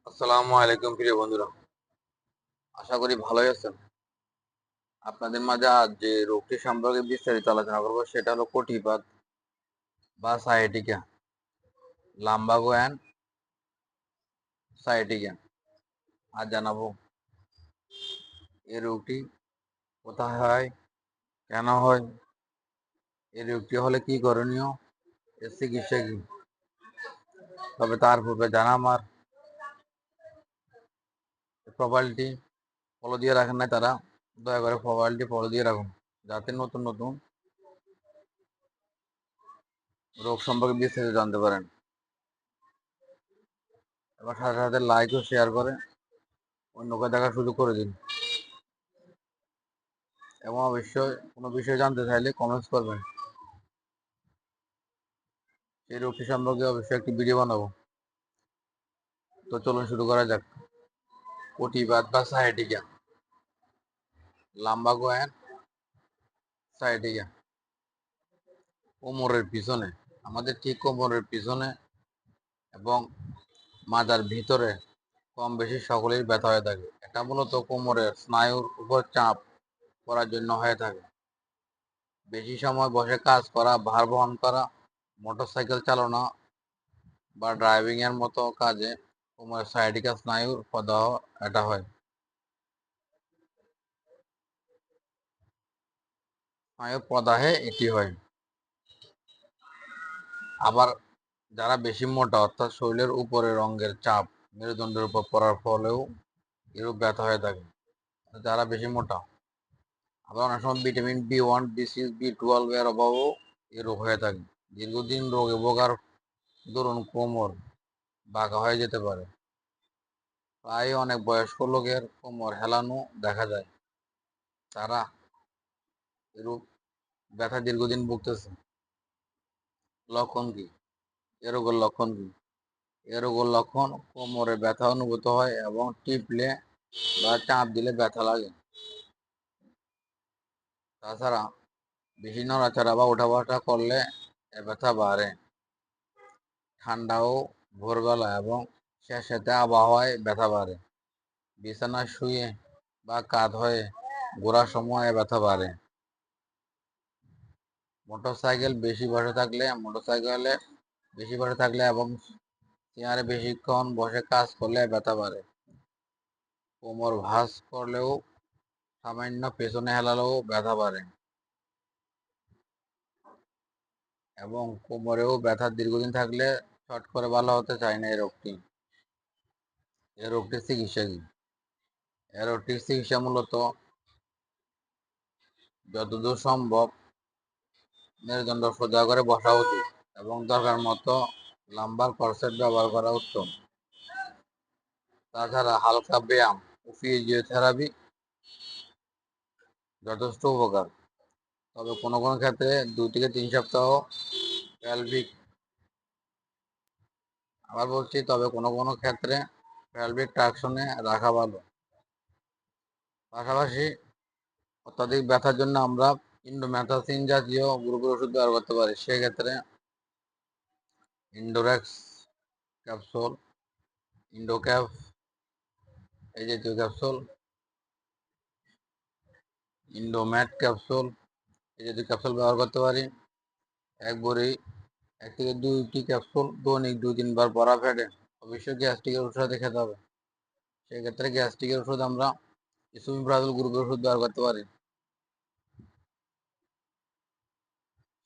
আসসালামু আলাইকুম প্রিয় বন্ধুরা, আশা করি ভালোই আছেন। আপনাদের মাঝে আজ যে রোগটি সম্পর্কে বিস্তারিত আলোচনা করব সেটা হলো কটিবাত বা সায়াটিকা, লাম্বাগো অ্যান্ড সায়াটিকা। আজ জানাবো এই রোগটি কোথায় হয়, কেন হয়, এই রোগটি হলে কি করণীয়, এর চিকিৎসা কি। তবে তার পূর্বে জানা আমার প্রোফাইলটি ফলো দিয়ে রাখেন নাই তারা দয়া করে প্রোফাইলটি ফলো দিয়ে রাখুন, যাতে নতুন নতুন রোগ সম্পর্কে বিস্তারিত জানতে পারেন। এবার সাথে সাথে লাইক ও শেয়ার করে অন্যকে দেখার সুযোগ করে দিন, এবং অবশ্যই কোনো বিষয় জানতে চাইলে কমেন্টস করবেন। সেই রোগটি সম্পর্কে অবশ্যই একটি ভিডিও বানাবো। তো চলুন শুরু করা যাক। কটিবাত বা সায়াটিকা, লাম্বাগো অ্যান্ড সায়াটিকা। কোমরের পিছনে, আমাদের ঠিক কোমরের পিছনে এবং মাজার ভিতরে কম বেশি সকলেই ব্যথা হয়ে থাকে। এটা মূলত কোমরের স্নায়ুর উপর চাপ পড়ার জন্য হয়ে থাকে। বেশি সময় বসে কাজ করা, ভার বহন করা, মোটরসাইকেল চালানো বা ড্রাইভিং এর মতো কাজে কোমরের সায়াটিকা স্নায়ুর প্রদাহ এটা হয়। স্নায়ু প্রদাহে এটি হয়। আবার যারা বেশি মোটা, অর্থাৎ শরীরের উপরের অঙ্গের চাপ মেরুদণ্ডের উপর পড়ার ফলেও এরূপ ব্যথা হয়ে থাকে, যারা বেশি মোটা। আবার অনেক সময় ভিটামিন B1, B6, B12 এর অভাবও এ রোগ হয়ে থাকে। দীর্ঘদিন রোগে ভোগার দরুন কোমর বাঁকা হয়ে যেতে পারে। প্রায় অনেক বয়স্ক লোকের কোমর হেলানো দেখা যায়। তারা এরূপ ব্যথা দীর্ঘদিন ভুগতেছে। লক্ষণ কি? এ রোগের লক্ষণ কি? এ রোগের লক্ষণ কোমরে ব্যথা অনুভূত হয় এবং টিপলে বা চাপ দিলে ব্যথা লাগে। তাছাড়া বেশি নড়াচড়া বা ওঠাবসা করলে এ ব্যথা বাড়ে। ঠান্ডা ও ভোরবেলা এবং শেষেতে আবহাওয়ায় ব্যথা বাড়ে। বিছানায় শুয়ে বা কাত হয়ে ঘোরার সময় ব্যথা বাড়ে। মোটরসাইকেলে বেশি বসে থাকলে এবং চেয়ারে বেশিক্ষণ বসে কাজ করলে ব্যথা বাড়ে। কোমর ভাঁজ করলেও, সামান্য পেছনে হেলালেও ব্যথা বাড়ে, এবং কোমরেও ব্যথা দীর্ঘদিন থাকলে চট করে ভালো হতে চায় না এই রোগটির চিকিৎসা কি? এই রোগটির চিকিৎসা মূলত যতদূর সম্ভব মেরুদণ্ড সোজা করে বসা উচিত এবং দরকার মতো লাম্বার কর্সেট ব্যবহার করা উত্তম। তাছাড়া হালকা ব্যায়াম ও ফিজিওথেরাপি যথেষ্ট উপকার। তবে কোনো কোনো ক্ষেত্রে 2 থেকে 3 সপ্তাহ প্যালভিক তবে কোনো কোনো ক্ষেত্রে প্যালভিক ট্রাকশনে রাখা ভালো। পাশাপাশি অত্যাধিক ব্যথার জন্য আমরা ইন্ডোমেথাসিন জাতীয় গ্রুপের ওষুধ ব্যবহার করতে পারি। সেক্ষেত্রে ইন্ডোরেক্স ক্যাপসুল, ইন্ডোক্যাপ এই জাতীয় ক্যাপসুল, ইন্ডোম্যাট ক্যাপসুল এই জাতীয় ক্যাপসুল ব্যবহার করতে পারি। এক বড়ি 1 থেকে 2টি ক্যাপসুল দৈনিক 2-3 বার বড়া পেটে, অবশ্যই গ্যাস্ট্রিকের ওষুধ সাথে খেতে হবে। সেক্ষেত্রে গ্যাস্ট্রিকের ওষুধ আমরা ইসোমিপ্রাজল গ্রুপের ওষুধ ব্যবহার করতে পারি।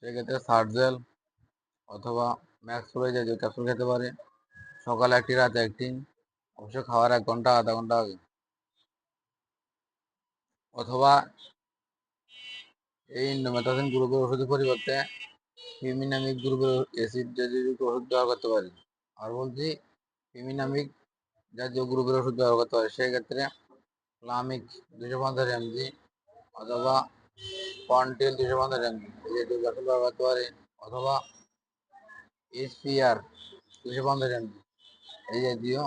সেক্ষেত্রে সার্জেল অথবা ম্যাক্সপ্রো জাতীয় ক্যাপসুল খেতে পারি। সকালে একটি, রাতে একটি, অবশ্যই খাওয়ার 1 ঘন্টা আধা ঘন্টা আগে। অথবা এই ইন্ডোমেথাসিন গ্রুপের ওষুধের পরিবর্তে ফিমিনামিক গ্রুপের অ্যাসিড জাতীয় ওষুধ ব্যবহার করতে পারি। আর বলছি ফিমিনামিক জাতীয় গ্রুপের ওষুধ ব্যবহার করতে পারি। সেক্ষেত্রে ফ্লামিক 250 mg অথবা কন্টিল 250 mg এই জাতীয় ক্যাপসুল ব্যবহার করতে পারি। অথবা HPR 250 mg এই জাতীয়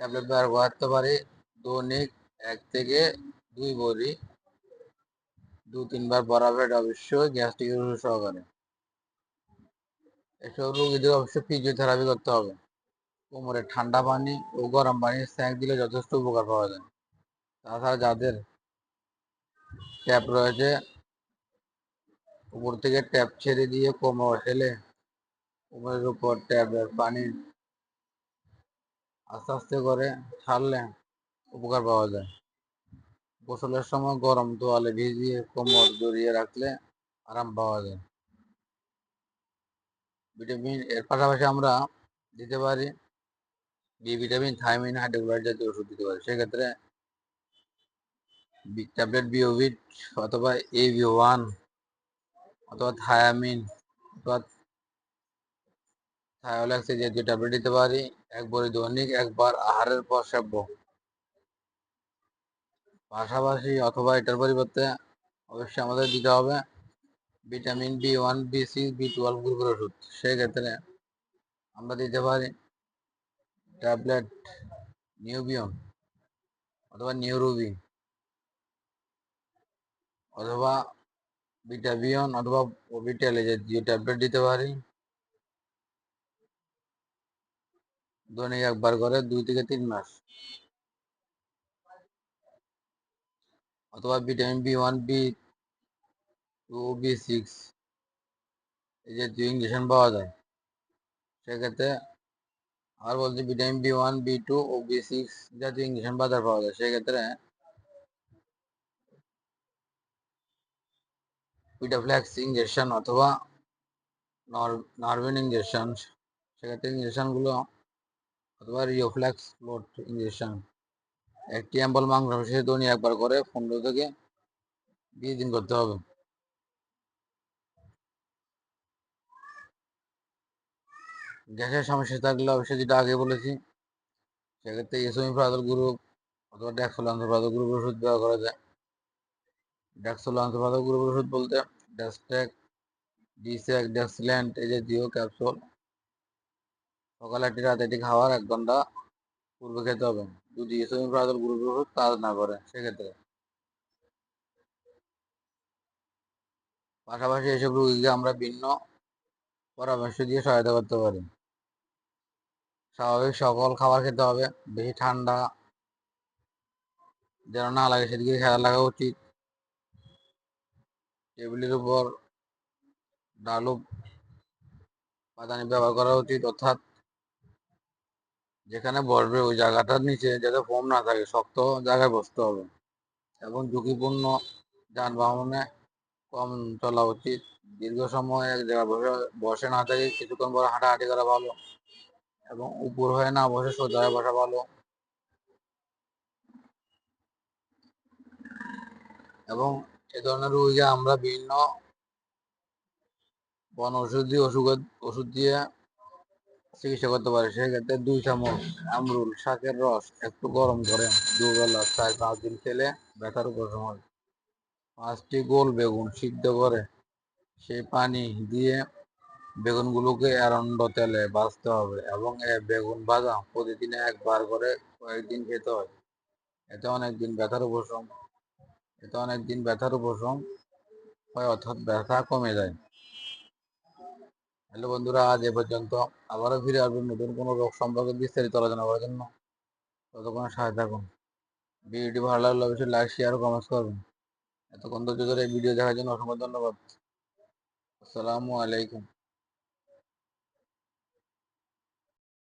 ট্যাবলেট ব্যবহার করতে পারি। দৈনিক 1 থেকে 2 বড়ি 2-3 বার বড়া পেটে, অবশ্যই গ্যাস্ট্রিকের ওষুধ সহকারে। এসব রোগীদের অবশ্যই ফিজিওথেরাপি করতে হবে। কোমরে ঠান্ডা পানি ও গরম পানি সেঁক দিলে যথেষ্ট উপকার পাওয়া যায়। তাছাড়া যাদের ট্যাপ রয়েছে, উপর থেকে ট্যাপ ছেড়ে দিয়ে কোমর হেলে কোমরের উপর ট্যাপের পানি আস্তে আস্তে করে ছাড়লে উপকার পাওয়া যায়। গোসলের সময় গরম তোয়ালে ভিজিয়ে কোমর জড়িয়ে রাখলে আরাম পাওয়া যায়। ভিটামিন এর পাশাপাশি আমরা দিতে পারি বি ভিটামিন, থায়ামিন, হাইড্রোক্লোরাইড জাতীয় ওষুধ দিতে পারি। সেক্ষেত্রে ট্যাবলেট বিওভিট অথবা AV1 অথবা থায়ামিন অথবা থায়োলাক্স জাতীয় ট্যাবলেট দিতে পারি। এক বড়ি দৈনিক একবার আহারের পর সেব্য। পাশাপাশি অথবা এটার পরিবর্তে অবশ্যই আমাদের দিতে হবে ভিটামিন B1, B6, B12 গ্রুপের ওষুধ। সেক্ষেত্রে আমরা দিতে পারি ট্যাবলেট নিউবিয়ন অথবা নিউরোবি অথবা বিটাবিয়ন অথবা ওবিটেল জাতীয় ট্যাবলেট দিতে পারি। দৈনিক একবার করে 2 থেকে 3 মাস। অথবা ভিটামিন B1, B2, B6 এই জাতীয় ইঞ্জেকশন পাওয়া যায়। সেক্ষেত্রে আর বলছি ভিটামিন B1, B2 ও B6 জাতীয় ইঞ্জেকশন বাজার পাওয়া যায়। সেক্ষেত্রে পিটাফ্ল্যাক্স ইঞ্জেকশন অথবা নারভিন ইঞ্জেকশন, সেক্ষেত্রে ইঞ্জেকশনগুলো অথবা রিওফ্ল্যাক্স ফ্লোট ইঞ্জেকশন একটি অ্যাম্পল মাংসপেশি দৈনিক একবার করে 15 থেকে 20 দিন করতে হবে। গ্যাসের সমস্যা থাকলে অবশ্যই, যেটা আগে বলেছি, সেক্ষেত্রে এসোমিপ্রাজল গ্রুপ অথবা ডেক্সোলান্সোপ্রাজল গ্রুপের ওষুধ ব্যবহার করা যায়। ডেক্সোলান্সোপ্রাজল গ্রুপের ওষুধ বলতে ডেস্টেক, ডিসেক, ডেক্সিল্যান্ট এই জাতীয় ক্যাপসুল সকালে একটি রাতে এটি খাওয়ার 1 ঘন্টা পূর্বে খেতে হবে যদি এসোমিপ্রাজল গ্রুপের ওষুধ কাজ না করে। সেক্ষেত্রে পাশাপাশি এসব রোগীকে আমরা ভিন্ন পরামর্শ দিয়ে সহায়তা করতে পারি। স্বাভাবিক সকল খাবার খেতে হবে, বেশি ঠান্ডা যেন না লাগে সেদিকে খেয়াল রাখা উচিত। টেবিলের উপর ডালু পাদানি ব্যবহার করা উচিত, অর্থাৎ যেখানে বসবে ওই জায়গাটার নিচে যাতে ফোম না থাকে, শক্ত জায়গায় বসতে হবে। এবং ঝুঁকিপূর্ণ যানবাহনে কম চলা উচিত। দীর্ঘ সময় এক জায়গায় বসে না থাকে কিছুক্ষণ পর হাঁটাহাঁটি করা ভালো এবং উপর হয়ে না বসে সোজা হয়ে বসা ভালো। এবং এ ধরনের রোগীকে আমরা বিভিন্ন বনৌষধি ওষুধ দিয়ে চিকিৎসা করতে পারি। সেক্ষেত্রে 2 চামচ আমরুল শাকের রস একটু গরম করে দুবেলা 4-5 দিন খেলে ব্যথার উপশম হয়। 5টি গোল বেগুন সিদ্ধ করে সেই পানি দিয়ে বেগুনগুলোকে এরন্ড তেলে ভাজতে হবে এবং বেগুন ভাজা প্রতিদিন একবার করে কয়েকদিন খেতে হয়। এতে অনেকদিন ব্যথার উপশম হয়, অর্থাৎ ব্যথা কমে যায়। হ্যালো বন্ধুরা, আজ এ পর্যন্ত। আবারও ফিরে আসবেন নতুন কোনো রোগ সম্পর্কে বিস্তারিত আলোচনা করার জন্য। ততক্ষণ সাথে থাকুন। ভিডিওটি ভালো লাগলে অবশ্যই লাইক, শেয়ার ও কমেন্টস করবেন। এতক্ষণ ধৈর্য ধরে এই ভিডিও দেখার জন্য অসংখ্য ধন্যবাদ। আসসালামু আলাইকুম।